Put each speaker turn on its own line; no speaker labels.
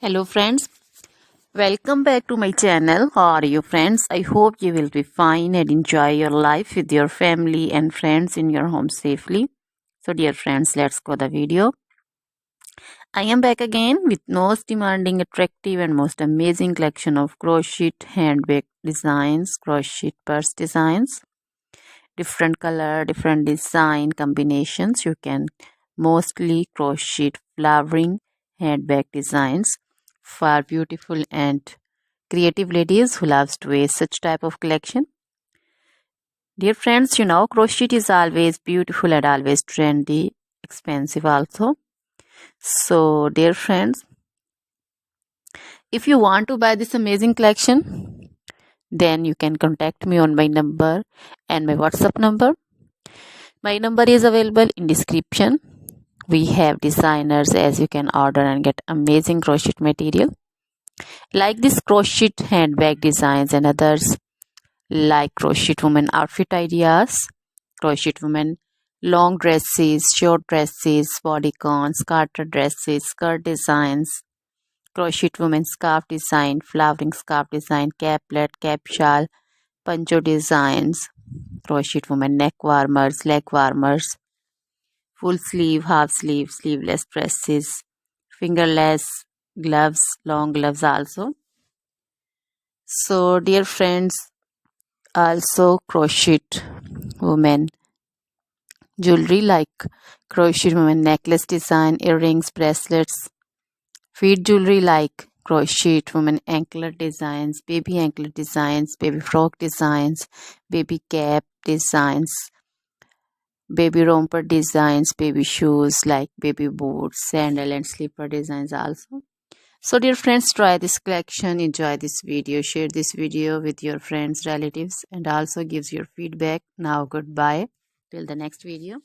Hello friends, welcome back to my channel. How are you friends? I hope you will be fine and enjoy your life with your family and friends in your home safely. So dear friends, let's go the video. I am back again with most demanding, attractive and most amazing collection of crochet handbag designs, crochet purse designs, different color, different design combinations. You can mostly crochet flowering handbag designs for beautiful and creative ladies who loves to wear such type of collection. Dear friends, you know crochet is always beautiful and always trendy, expensive also. So dear friends, if you want to buy this amazing collection, then you can contact me on my number and my WhatsApp number. My number is available in description. We have designers as you can order and get amazing crochet material like this crochet handbag designs and others like crochet woman outfit ideas, crochet woman long dresses, short dresses, bodycons, garter dresses, skirt designs, crochet woman scarf design, flowering scarf design, caplet, cap shawl, poncho designs, crochet woman neck warmers, leg warmers, full sleeve, half sleeve, sleeveless dresses, fingerless gloves, long gloves also. So dear friends, also crochet women jewelry like crochet women necklace design, earrings, bracelets, feet jewelry like crochet women anklet designs, baby frock designs, baby cap designs, baby romper designs, baby shoes like baby boots, sandal and slipper designs also. So dear friends, try this collection, enjoy this video, share this video with your friends, relatives and also gives your feedback. Now goodbye till the next video.